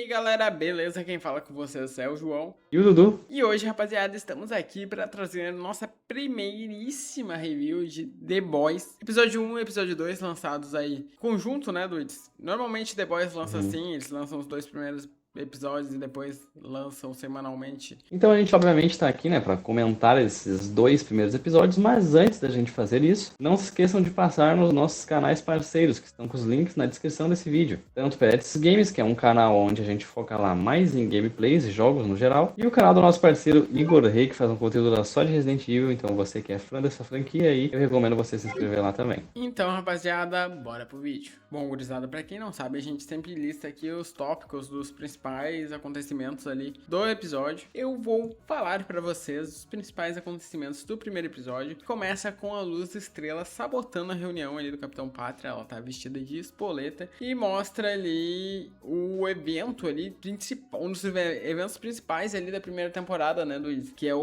aí galera, beleza? Quem fala com vocês é o João. E o Dudu? E hoje, rapaziada, estamos aqui para trazer nossa primeiríssima review de The Boys. Episódio 1 e episódio 2 lançados aí conjunto, né, dudes? Normalmente The Boys lança assim, eles lançam os dois primeiros episódios e depois lançam semanalmente. Então a gente obviamente tá aqui, né, pra comentar esses dois primeiros episódios, mas antes da gente fazer isso, não se esqueçam de passar nos nossos canais parceiros, que estão com os links na descrição desse vídeo. Tanto o Peretes Games, que é um canal onde a gente foca lá mais em gameplays e jogos no geral, e o canal do nosso parceiro Igor Rei, que faz um conteúdo lá só de Resident Evil, então você que é fã dessa franquia aí, eu recomendo você se inscrever lá também. Então, rapaziada, bora pro vídeo. Bom, gurizada, pra quem não sabe, a gente sempre lista aqui os tópicos dos principais acontecimentos ali do episódio. Eu vou falar pra vocês os principais acontecimentos do primeiro episódio, que começa com a Luz Estrela sabotando a reunião ali do Capitão Pátria. Ela tá vestida de espoleta e mostra ali o evento ali principal, um dos eventos principais ali da primeira temporada, né, Luiz? Que é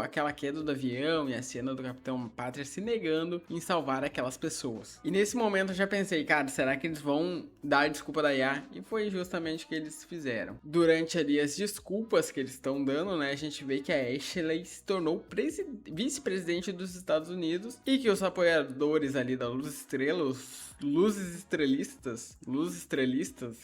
aquela queda do avião e a cena do Capitão Pátria se negando em salvar aquelas pessoas. E nesse momento eu já pensei, cara, será que eles vão dar a desculpa da IA? E foi justamente o que eles fizeram. Durante ali as desculpas que eles estão dando, né, a gente vê que a Ashley se tornou vice-presidente dos Estados Unidos e que os apoiadores ali da Luz Estrela, os luzes estrelistas,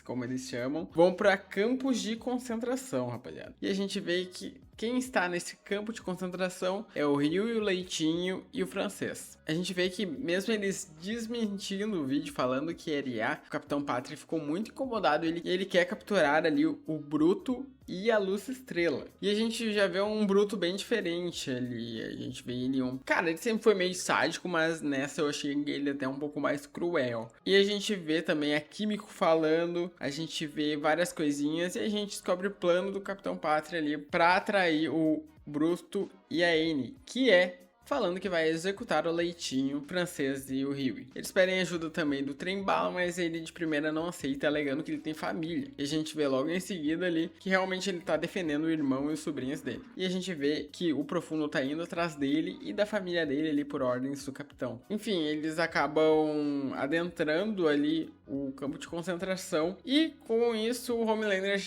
como eles chamam, vão para campos de concentração, rapaziada. E a gente vê que quem está nesse campo de concentração é o Rio e o Leitinho e o Francês. A gente vê que mesmo eles desmentindo o vídeo, falando que era IA, o Capitão Pátria ficou muito incomodado e ele quer capturar ali o Bruto e a Luz Estrela. E a gente já vê um Bruto bem diferente ali. A gente vê ele Cara, ele sempre foi meio sádico, mas nessa eu achei ele até um pouco mais cruel. E a gente vê também a Químico falando, a gente vê várias coisinhas e a gente descobre o plano do Capitão Pátria ali pra atrair o Bruto e a Annie, que é falando que vai executar o Leitinho, o Francês e o Huey. Eles pedem ajuda também do Trem-Bala, mas ele de primeira não aceita, alegando que ele tem família. E a gente vê logo em seguida ali que realmente ele tá defendendo o irmão e os sobrinhos dele. E a gente vê que o Profundo tá indo atrás dele e da família dele ali por ordens do capitão. Enfim, eles acabam adentrando ali o campo de concentração e com isso o Homelander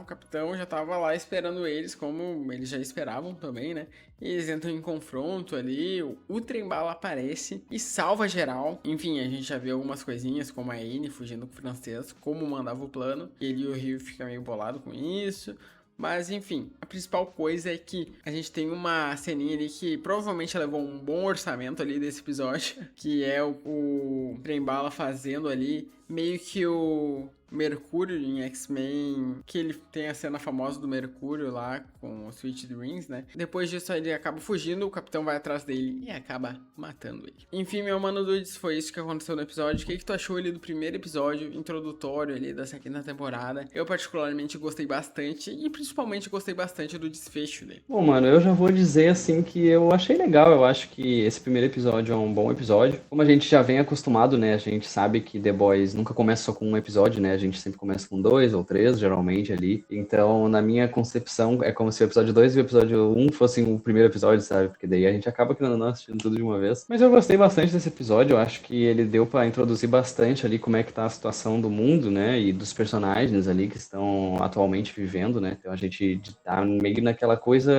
o capitão já tava lá esperando eles, como eles já esperavam também, né? E eles entram em confronto ali, o Trem-Bala aparece e salva geral. Enfim, a gente já vê algumas coisinhas, como a Anne fugindo com o Francês, como mandava o plano. Ele e o Rio ficam meio bolado com isso. Mas enfim, a principal coisa é que a gente tem uma ceninha ali que provavelmente levou um bom orçamento ali desse episódio, que é o Trem-Bala fazendo ali meio que o Mercúrio em X-Men, que ele tem a cena famosa do Mercúrio lá com o Sweet Dreams, né? Depois disso ele acaba fugindo, o capitão vai atrás dele e acaba matando ele. Enfim, meu mano Dudes, foi isso que aconteceu no episódio. O que tu achou ali do primeiro episódio introdutório ali dessa quinta temporada? Eu particularmente gostei bastante e principalmente gostei bastante do desfecho dele. Bom, mano, eu já vou dizer assim que eu achei legal, eu acho que esse primeiro episódio é um bom episódio. Como a gente já vem acostumado, né, a gente sabe que The Boys nunca começa só com um episódio, né, a gente sempre começa com 2 ou 3, geralmente, ali. Então, na minha concepção, é como se o episódio 2 e o episódio 1 fossem o primeiro episódio, sabe? Porque daí a gente acaba que não assistindo tudo de uma vez. Mas eu gostei bastante desse episódio, eu acho que ele deu pra introduzir bastante ali como é que tá a situação do mundo, né, e dos personagens ali que estão atualmente vivendo, né. Então a gente tá meio naquela coisa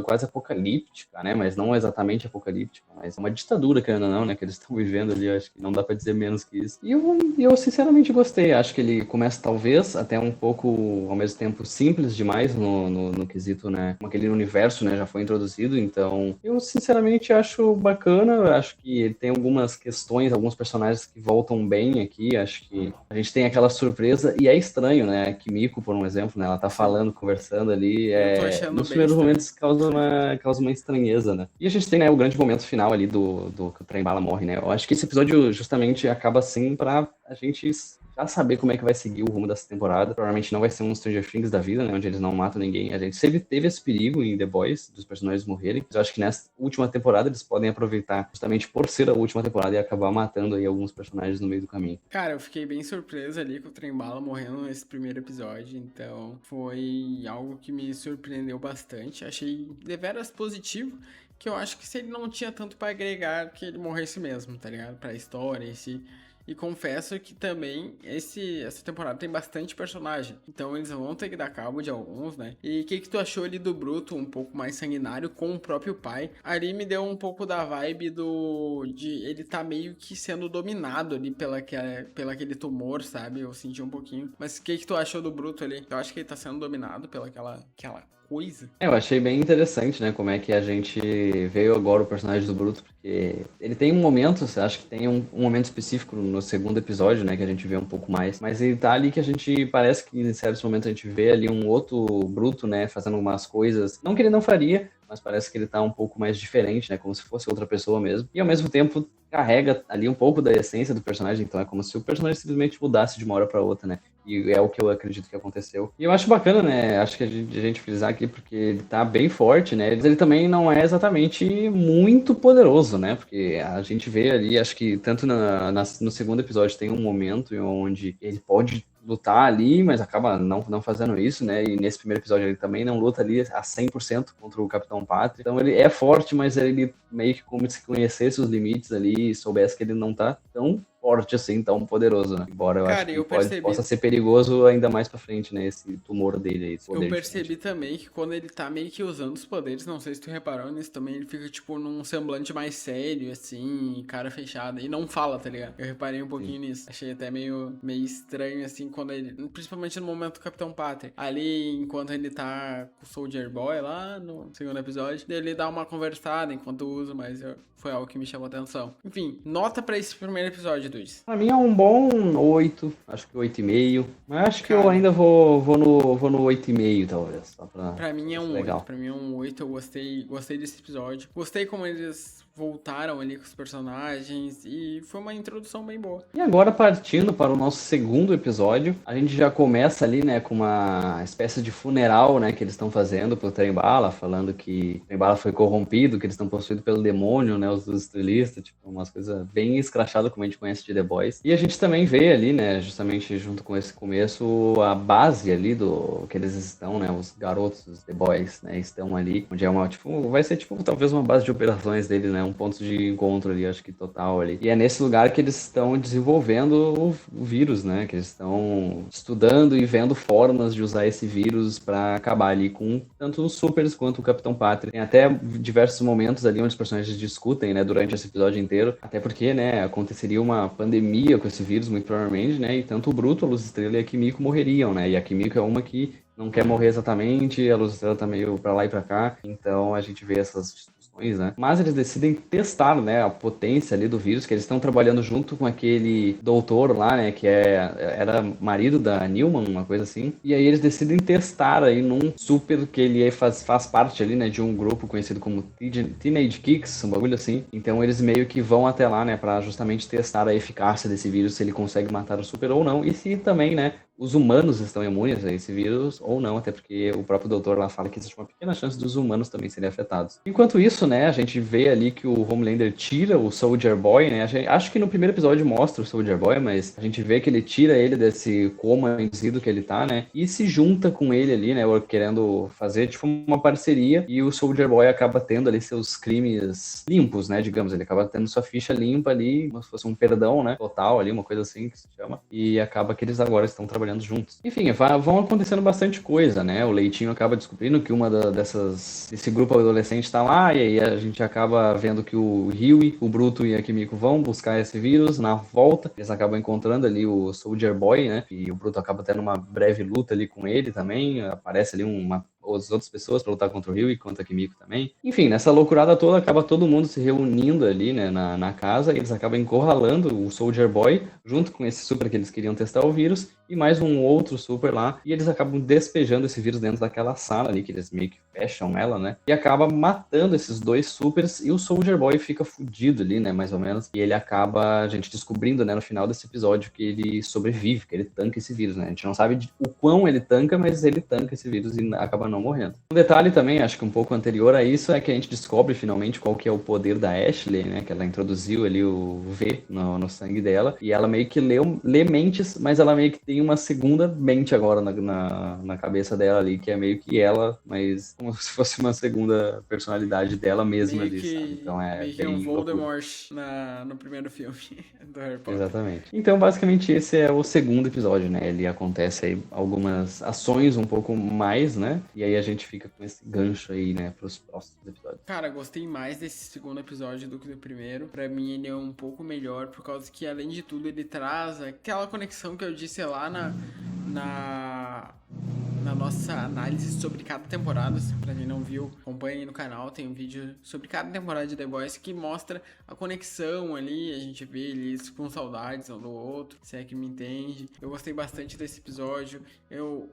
quase apocalíptica, né, mas não exatamente apocalíptica, mas é uma ditadura, querendo ou não, né, que eles estão vivendo ali, eu acho que não dá pra dizer menos que isso. E eu sinceramente gostei, acho que ele começa talvez até um pouco, ao mesmo tempo, simples demais no quesito, né, como aquele universo, né, já foi introduzido, então eu sinceramente acho bacana, eu acho que ele tem algumas questões, alguns personagens que voltam bem aqui, acho que a gente tem aquela surpresa, e é estranho, né, a Kimiko, por um exemplo, né, ela tá falando, conversando ali, Eu tô achando nos bem primeiros estranho. momentos causa uma estranheza, né. E a gente tem, né, o grande momento final ali do que o Trem-Bala morre, né. Eu acho que esse episódio justamente acaba assim pra a gente já saber como é que vai seguir o rumo dessa temporada. Provavelmente não vai ser um Stranger Things da vida, né, onde eles não matam ninguém. A gente sempre teve esse perigo em The Boys, dos personagens morrerem. Mas eu acho que nessa última temporada eles podem aproveitar justamente por ser a última temporada e acabar matando aí alguns personagens no meio do caminho. Cara, eu fiquei bem surpreso ali com o Trem-Bala morrendo nesse primeiro episódio, então foi algo que me surpreendeu bastante. Achei deveras positivo, que eu acho que se ele não tinha tanto pra agregar, que ele morresse mesmo, tá ligado? Pra história em si. E confesso que também essa temporada tem bastante personagem. Então eles vão ter que dar cabo de alguns, né? E o que tu achou ali do Bruto, um pouco mais sanguinário, com o próprio pai? Ali me deu um pouco da vibe de ele tá meio que sendo dominado ali pela aquele tumor, sabe? Eu senti um pouquinho. Mas o que tu achou do Bruto ali? Eu acho que ele tá sendo dominado pela aquela coisa. Eu achei bem interessante, né, como é que a gente veio agora o personagem do Bruto, porque ele tem um momento, acho que tem um momento específico no segundo episódio, né, que a gente vê um pouco mais, mas ele tá ali que a gente, parece que em certos momentos a gente vê ali um outro Bruto, né, fazendo algumas coisas, não que ele não faria, mas parece que ele tá um pouco mais diferente, né, como se fosse outra pessoa mesmo, e ao mesmo tempo carrega ali um pouco da essência do personagem, então é como se o personagem simplesmente mudasse de uma hora pra outra, né, e é o que eu acredito que aconteceu. E eu acho bacana, né? Acho que a gente frisar aqui, porque ele tá bem forte, né? Mas ele também não é exatamente muito poderoso, né? Porque a gente vê ali, acho que tanto no segundo episódio tem um momento onde ele pode lutar ali, mas acaba não fazendo isso, né? E nesse primeiro episódio ele também não luta ali a 100% contra o Capitão Pátria. Então ele é forte, mas ele meio que como se conhecesse os limites ali e soubesse que ele não tá tão forte assim, tão poderoso, né? Embora eu acho Cara, que eu percebi. possa ser perigoso ainda mais pra frente, né? Esse tumor dele, esse Eu poder percebi diferente. também que quando ele tá meio que usando os poderes, não sei se tu reparou nisso também, ele fica tipo num semblante mais sério, assim, cara fechada, e não fala, tá ligado? Eu reparei um Sim. pouquinho nisso. Achei até meio estranho, assim, quando ele. Principalmente no momento do Capitão Pátria. Ali, enquanto ele tá com o Soldier Boy lá no segundo episódio, ele dá uma conversada enquanto usa, mas foi algo que me chamou a atenção. Enfim, nota pra esse primeiro episódio, Luiz. Pra mim é um bom 8, acho que 8,5. Mas acho que eu Cara, ainda vou no 8,5, talvez. Só pra mim é ser um 8. legal. Pra mim é um 8. Eu gostei desse episódio. Gostei como eles voltaram ali com os personagens. E foi uma introdução bem boa. E agora, partindo para o nosso segundo episódio, a gente já começa ali, né, com uma espécie de funeral, né, que eles estão fazendo pro Trem-Bala, falando que o Trem-Bala foi corrompido, que eles estão possuídos pelo demônio, né, os dos estilistas, tipo, umas coisas bem escrachadas, como a gente conhece de The Boys. E a gente também vê ali, né, justamente junto com esse começo, a base ali do que eles estão, né, os garotos dos The Boys, né, estão ali, onde é uma, tipo, vai ser, tipo, talvez uma base de operações deles, né, um ponto de encontro ali, acho que total ali. E é nesse lugar que eles estão desenvolvendo o vírus, né? Que eles estão estudando e vendo formas de usar esse vírus para acabar ali com tanto os supers quanto o Capitão Pátria. Tem até diversos momentos ali onde os personagens discutem, né? Durante esse episódio inteiro. Até porque, né? Aconteceria uma pandemia com esse vírus, muito provavelmente, né? E tanto o Bruto, a Luz Estrela e a Kimiko morreriam, né? E a Kimiko é uma que não quer morrer exatamente, a Luz Estrela tá meio pra lá e pra cá. Então a gente vê essas, né? Mas eles decidem testar, né, a potência ali do vírus, que eles estão trabalhando junto com aquele doutor lá, né, que era marido da Newman, uma coisa assim. E aí eles decidem testar aí num super que ele faz parte ali, né, de um grupo conhecido como Teenage Kicks, um bagulho assim. Então eles meio que vão até lá, né, pra justamente testar a eficácia desse vírus, se ele consegue matar o super ou não. E se também, né, os humanos estão imunes a esse vírus ou não, até porque o próprio doutor lá fala que existe uma pequena chance dos humanos também serem afetados. Enquanto isso, né, a gente vê ali que o Homelander tira o Soldier Boy, né, acho que no primeiro episódio mostra o Soldier Boy, mas a gente vê que ele tira ele desse coma induzido que ele tá, né, e se junta com ele ali, né, querendo fazer, tipo, uma parceria, e o Soldier Boy acaba tendo ali seus crimes limpos, né, digamos, ele acaba tendo sua ficha limpa ali, como se fosse um perdão, né, total ali, uma coisa assim que se chama, e acaba que eles agora estão trabalhando juntos. Enfim, vão acontecendo bastante coisa, né? O Leitinho acaba descobrindo que desse grupo adolescente tá lá, e aí a gente acaba vendo que o Huey, o Bruto e a Kimiko vão buscar esse vírus. Na volta, eles acabam encontrando ali o Soldier Boy, né? E o Bruto acaba tendo uma breve luta ali com ele também. Aparece ali as outras pessoas para lutar contra o Rio e contra a Kimiko também. Enfim, nessa loucurada toda, acaba todo mundo se reunindo ali, né, na casa, e eles acabam encurralando o Soldier Boy, junto com esse super que eles queriam testar o vírus, e mais um outro super lá, e eles acabam despejando esse vírus dentro daquela sala ali, que eles meio que fecham ela, né, e acaba matando esses dois supers, e o Soldier Boy fica fudido ali, né, mais ou menos, e ele acaba, a gente descobrindo, né, no final desse episódio, que ele sobrevive, que ele tanca esse vírus, né, a gente não sabe o quão ele tanca, mas ele tanca esse vírus e acaba não morrendo. Um detalhe também, acho que um pouco anterior a isso, é que a gente descobre finalmente qual que é o poder da Ashley, né, que ela introduziu ali o V no sangue dela, e ela meio que lê mentes, mas ela meio que tem uma segunda mente agora na cabeça dela ali, que é meio que ela, mas como se fosse uma segunda personalidade dela mesma ali, sabe? Então é Meio que um bem loucura. Voldemort no primeiro filme do Harry Potter. Exatamente. Então, basicamente, esse é o segundo episódio, né? Ele acontece aí algumas ações um pouco mais, né? E aí a gente fica com esse gancho aí, né, pros próximos episódios. Cara, gostei mais desse segundo episódio do que do primeiro. Pra mim, ele é um pouco melhor, por causa que, além de tudo, ele traz aquela conexão que eu disse lá na, na nossa análise sobre cada temporada. Pra quem não viu, acompanhe aí no canal, tem um vídeo sobre cada temporada de The Boys que mostra a conexão ali, a gente vê eles com saudades um do outro, se é que me entende. Eu gostei bastante desse episódio.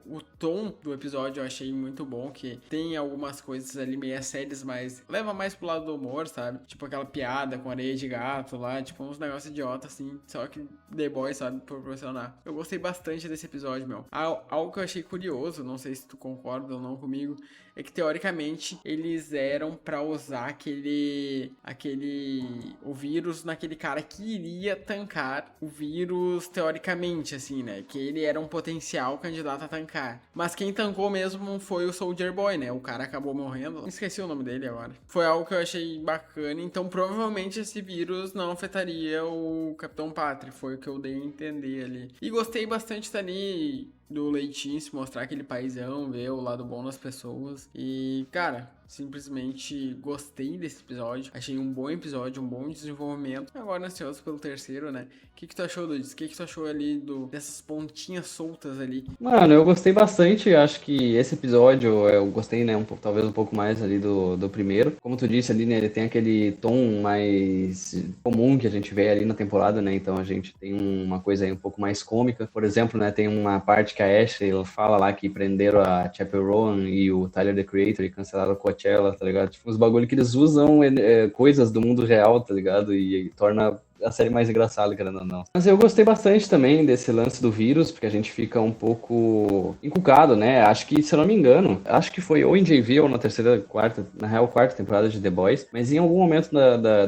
O tom do episódio eu achei muito bom, que tem algumas coisas ali meio sérias, mas leva mais pro lado do humor, sabe? Tipo aquela piada com areia de gato lá, tipo uns negócios idiota assim, só que The Boys sabe proporcionar. Eu gostei bastante desse episódio, meu. Algo que eu achei curioso, não sei se tu concorda ou não comigo, é que teoricamente eles eram pra usar o vírus naquele cara que iria tancar o vírus teoricamente, assim, né? Que ele era um potencial candidato a tancar. Mas quem tancou mesmo foi o Soldier Boy, né? O cara acabou morrendo. Esqueci o nome dele agora. Foi algo que eu achei bacana. Então, provavelmente esse vírus não afetaria o Capitão Pátria. Foi o que eu dei a entender ali. E gostei bastante dali do Leitinho se mostrar aquele paizão, ver o lado bom das pessoas. E, cara, simplesmente gostei desse episódio. Achei um bom episódio, um bom desenvolvimento. Agora ansioso pelo terceiro, né? O que tu achou, Luiz? O que tu achou ali dessas pontinhas soltas ali? Mano, eu gostei bastante. Acho que esse episódio eu gostei, né? Talvez um pouco mais ali do primeiro. Como tu disse ali, né? Ele tem aquele tom mais comum que a gente vê ali na temporada, né? Então a gente tem uma coisa aí um pouco mais cômica. Por exemplo, né? Tem uma parte que a Ashley ela fala lá que prenderam a Chappell Roan e o Tyler, the Creator, e cancelaram o Coachella, tá ligado? Tipo, uns bagulho que eles usam coisas do mundo real, tá ligado? E torna a série mais engraçada, querendo ou não. Mas eu gostei bastante também desse lance do vírus, porque a gente fica um pouco encucado, né? Acho que, se eu não me engano, acho que foi ou em JV ou na terceira, quarta, na real, quarta temporada de The Boys, mas em algum momento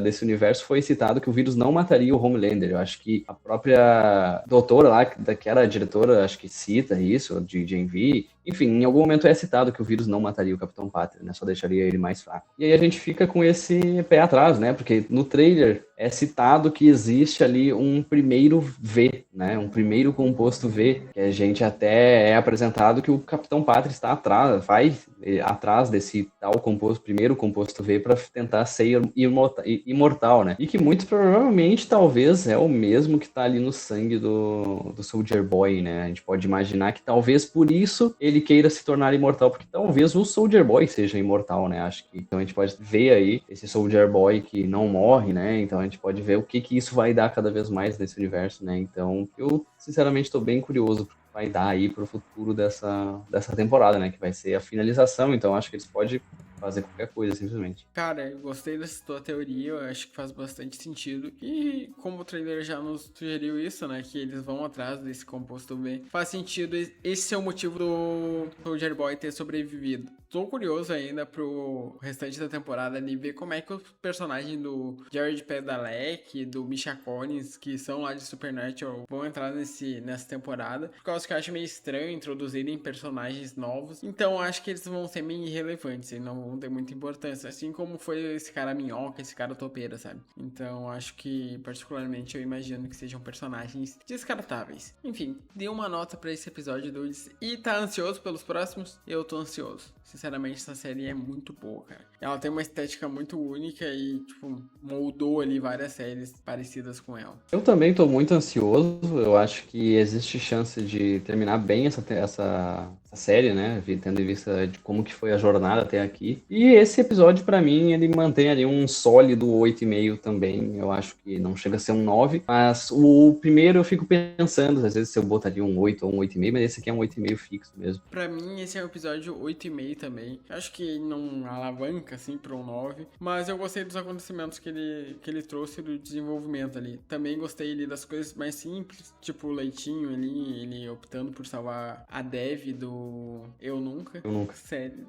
desse universo foi citado que o vírus não mataria o Homelander. Eu acho que a própria doutora lá, que era a diretora, acho que cita isso, de JV. Enfim, em algum momento é citado que o vírus não mataria o Capitão Pátria, né? Só deixaria ele mais fraco. E aí a gente fica com esse pé atrás, né? Porque no trailer é citado que existe ali um primeiro V, né? Um primeiro composto V, que a gente até é apresentado que o Capitão Pátria está atrás desse tal primeiro composto V para tentar ser imortal, né? E que muito provavelmente talvez é o mesmo que está ali no sangue do Soldier Boy, né? A gente pode imaginar que talvez por isso ele queira se tornar imortal, porque talvez o Soldier Boy seja imortal, né? Acho que então a gente pode ver aí esse Soldier Boy que não morre, né? Então a gente pode ver o que isso vai dar cada vez mais nesse universo, né? Então eu sinceramente estou bem curioso pro que vai dar aí pro futuro dessa temporada, né? Que vai ser a finalização, então acho que eles podem fazer qualquer coisa, simplesmente. Cara, eu gostei dessa tua teoria, eu acho que faz bastante sentido. E como o trailer já nos sugeriu isso, né? Que eles vão atrás desse composto B. Faz sentido, esse é o motivo do Soldier Boy ter sobrevivido. Tô curioso ainda pro restante da temporada ali, ver como é que os personagens do Jared Padalecki, do Misha Collins, que são lá de Supernatural, vão entrar nessa temporada. Por causa que eu acho meio estranho introduzirem personagens novos. Então eu acho que eles vão ser meio irrelevantes e não vão ter muita importância. Assim como foi esse cara minhoca, esse cara topeira, sabe? Então acho que, particularmente, eu imagino que sejam personagens descartáveis. Enfim, dê uma nota pra esse episódio, Dudes. E tá ansioso pelos próximos? Eu tô ansioso. Sinceramente, essa série é muito boa, cara. Ela tem uma estética muito única e, tipo, moldou ali várias séries parecidas com ela. Eu também tô muito ansioso. Eu acho que existe chance de terminar bem essa série, né? Tendo em vista de como que foi a jornada até aqui. E esse episódio, pra mim, ele mantém ali um sólido 8,5 também. Eu acho que não chega a ser um 9. Mas o primeiro eu fico pensando, às vezes, se eu botaria um 8 ou um 8,5, mas esse aqui é um 8,5 fixo mesmo. Pra mim, esse é um episódio 8,5 também. Acho que não alavanca, assim, pra um 9. Mas eu gostei dos acontecimentos que ele trouxe do desenvolvimento ali. Também gostei ali das coisas mais simples, tipo o Leitinho ali, ele optando por salvar a Dev do Eu Nunca. Eu nunca. Série,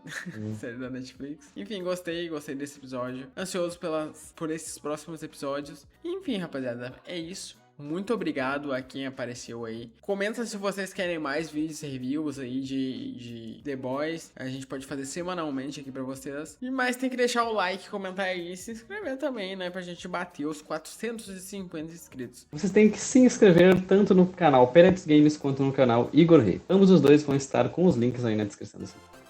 série da Netflix. Enfim, gostei desse episódio. Ansioso por esses próximos episódios. Enfim, rapaziada, é isso. Muito obrigado a quem apareceu aí. Comenta se vocês querem mais vídeos e reviews aí de The Boys. A gente pode fazer semanalmente aqui pra vocês. E mais tem que deixar o like, comentar aí e se inscrever também, né? Pra gente bater os 450 inscritos. Vocês têm que se inscrever tanto no canal Peretes Games quanto no canal Igor Rei. Ambos os dois vão estar com os links aí na descrição desse vídeo.